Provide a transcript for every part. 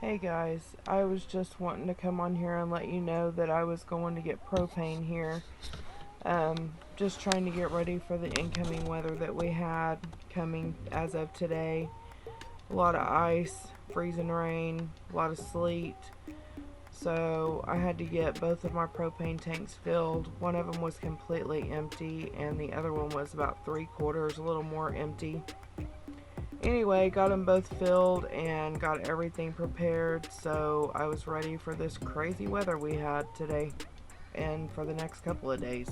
Hey guys, I was just wanting to come on here and let you know that I was going to get propane here. Just trying to get ready for the incoming weather that we had coming as of today. A lot of ice, freezing rain, a lot of sleet. So I had to get both of my propane tanks filled. One of them was completely empty, and the other one was about 3/4, a little more empty. Anyway, got them both filled and got everything prepared, so I was ready for this crazy weather we had today and for the next couple of days.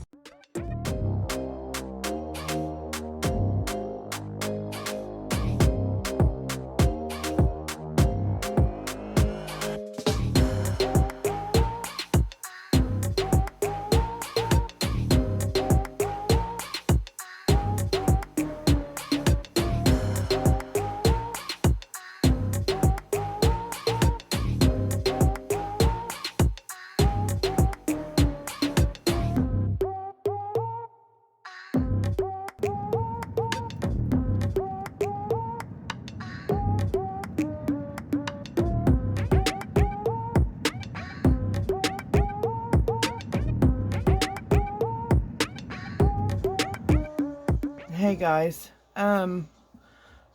Hey guys, I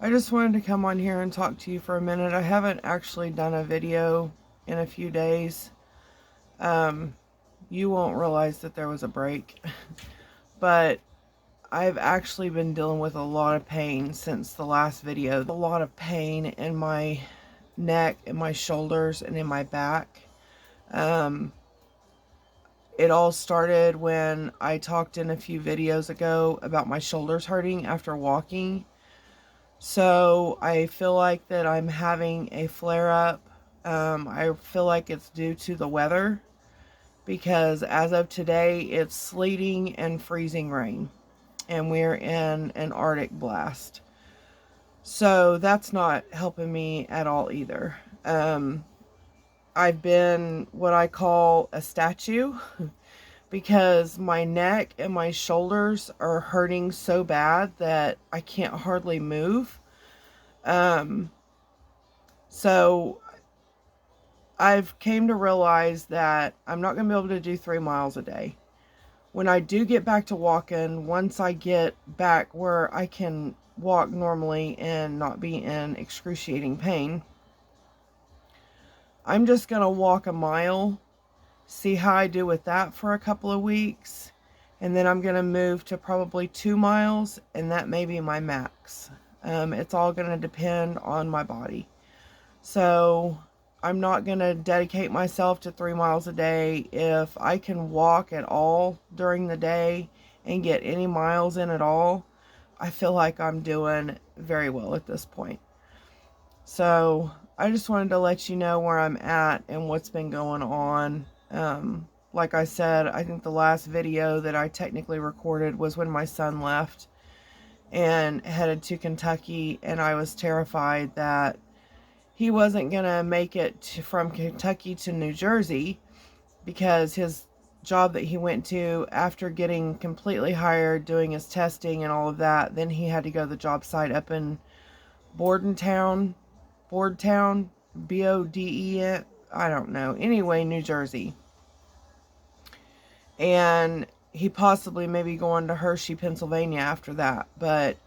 just wanted to come on here and talk to you for a minute. I haven't actually done a video in a few days. You won't realize that there was a break, but I've actually been dealing with a lot of pain since the last video. A lot of pain in my neck, in my shoulders, and in my back. It all started when I talked in a few videos ago about my shoulders hurting after walking. So I feel like that I'm having a flare up. I feel like it's due to the weather because as of today, it's sleeting and freezing rain, and we're in an Arctic blast. So that's not helping me at all either. I've been what I call a statue because my neck and my shoulders are hurting so bad that I can't hardly move. So I've came to realize that I'm not going to be able to do 3 miles a day. When I do get back to walking, once I get back where I can walk normally and not be in excruciating pain, I'm just going to walk a mile, see how I do with that for a couple of weeks, and then I'm going to move to probably 2 miles, and that may be my max. It's all going to depend on my body. So I'm not going to dedicate myself to 3 miles a day. If I can walk at all during the day and get any miles in at all, I feel like I'm doing very well at this point. So I just wanted to let you know where I'm at and what's been going on. Like I said, I think the last video that I technically recorded was when my son left and headed to Kentucky, and I was terrified that he wasn't going to make it from Kentucky to New Jersey because his job that he went to, after getting completely hired, doing his testing and all of that, then he had to go to the job site up in Bordentown, Bode, I don't know. Anyway, New Jersey. And he possibly maybe going to Hershey, Pennsylvania after that. But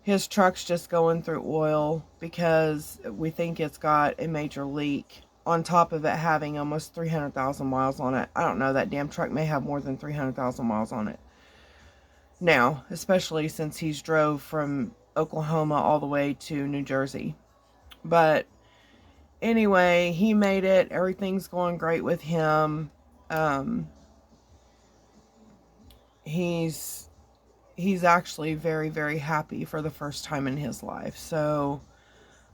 his truck's just going through oil because we think it's got a major leak. On top of it having almost 300,000 miles on it. I don't know, that damn truck may have more than 300,000 miles on it. Now, especially since he's drove from Oklahoma all the way to New Jersey. But anyway, he made it. Everything's going great with him. He's actually very, very happy for the first time in his life. So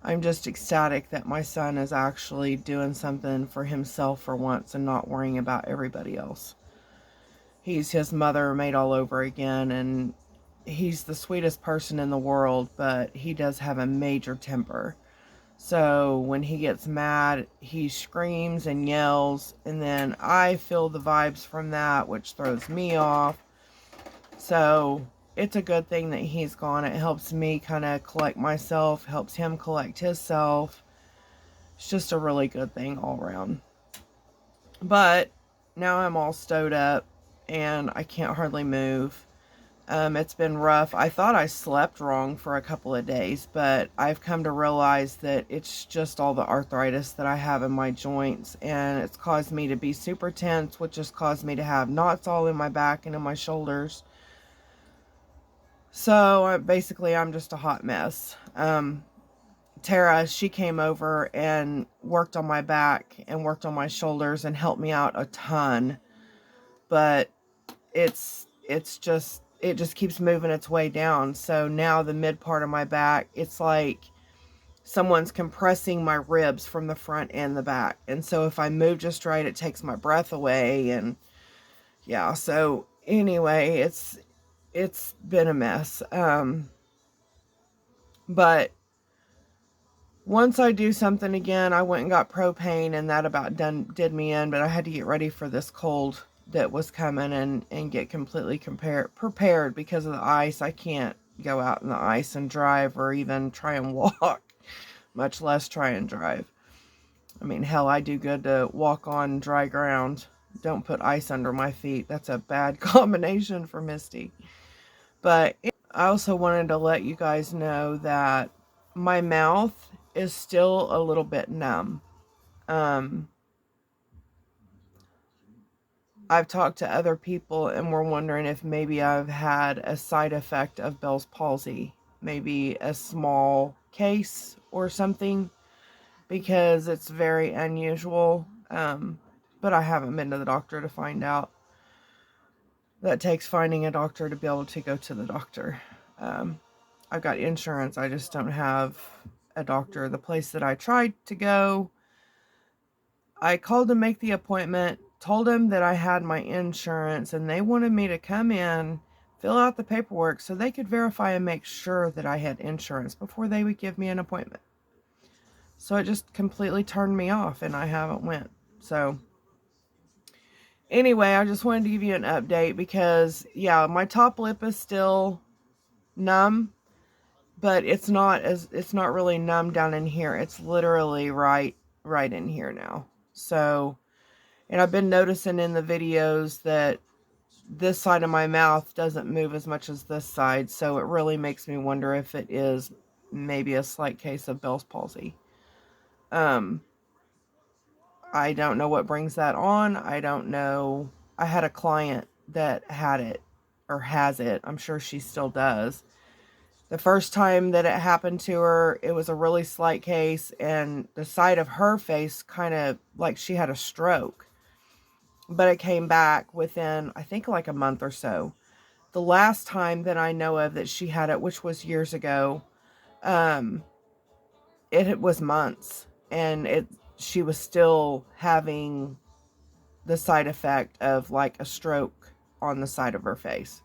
I'm just ecstatic that my son is actually doing something for himself for once and not worrying about everybody else. He's his mother made all over again, and he's the sweetest person in the world, but he does have a major temper. So when he gets mad, he screams and yells, and then I feel the vibes from that, which throws me off. So it's a good thing that he's gone. It helps me kind of collect myself, helps him collect himself. It's just a really good thing all around. But now I'm all stowed up and I can't hardly move. It's been rough. I thought I slept wrong for a couple of days, but I've come to realize that it's just all the arthritis that I have in my joints, and it's caused me to be super tense, which has caused me to have knots all in my back and in my shoulders. So basically, I'm just a hot mess. Tara, she came over and worked on my back and worked on my shoulders and helped me out a ton, but it just keeps moving its way down. So now the mid part of my back, it's like someone's compressing my ribs from the front and the back. And so if I move just right, it takes my breath away. And yeah, so anyway, it's been a mess. But once I do something again, I went and got propane, and that about did me in, but I had to get ready for this cold that was coming and get completely prepared because of the ice. I can't go out in the ice and drive or even try and walk, much less try and drive. I mean, hell, I do good to walk on dry ground. Don't put ice under my feet. That's a bad combination for Misty. But I also wanted to let you guys know that my mouth is still a little bit numb. I've talked to other people and we're wondering if maybe I've had a side effect of Bell's palsy, maybe a small case or something, because it's very unusual. But I haven't been to the doctor to find out. That takes finding a doctor to be able to go to the doctor. I've got insurance. I just don't have a doctor. The place that I tried to go, I called to make the appointment, told them that I had my insurance, and they wanted me to come in, fill out the paperwork so they could verify and make sure that I had insurance before they would give me an appointment. So it just completely turned me off, and I haven't went. So anyway, I just wanted to give you an update because, yeah, my top lip is still numb, but it's not really numb down in here. It's literally right in here now. So, and I've been noticing in the videos that this side of my mouth doesn't move as much as this side. So it really makes me wonder if it is maybe a slight case of Bell's palsy. I don't know what brings that on. I don't know. I had a client that had it or has it. I'm sure she still does. The first time that it happened to her, it was a really slight case, and the side of her face kind of like she had a stroke. But it came back within, I think, like a month or so. The last time that I know of that she had it, which was years ago, it was months, and she was still having the side effect of like a stroke on the side of her face.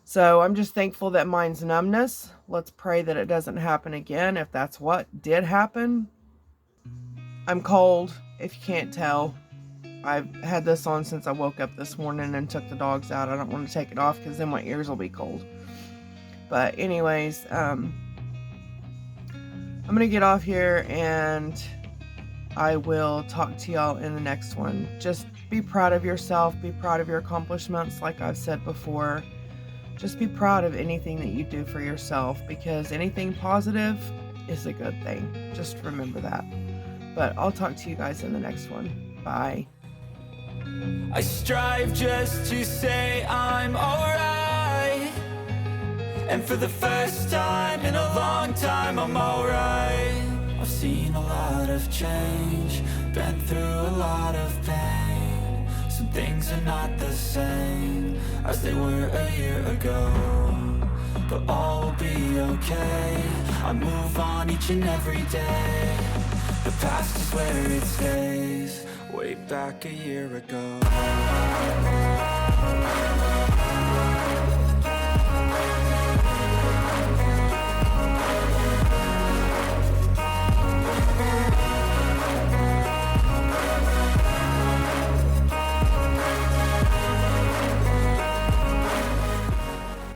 So I'm just thankful that mine's numbness. Let's pray that it doesn't happen again if that's what did happen. I'm cold, if you can't tell. I've had this on since I woke up this morning and took the dogs out. I don't want to take it off because then my ears will be cold. But anyways, I'm going to get off here and I will talk to y'all in the next one. Just be proud of yourself. Be proud of your accomplishments, like I've said before. Just be proud of anything that you do for yourself, because anything positive is a good thing. Just remember that. But I'll talk to you guys in the next one. Bye. I strive just to say I'm alright, and for the first time in a long time I'm alright. I've seen a lot of change, been through a lot of pain. Some things are not the same as they were a year ago, but all will be okay. I move on each and every day. The past is where it stays, way back a year ago.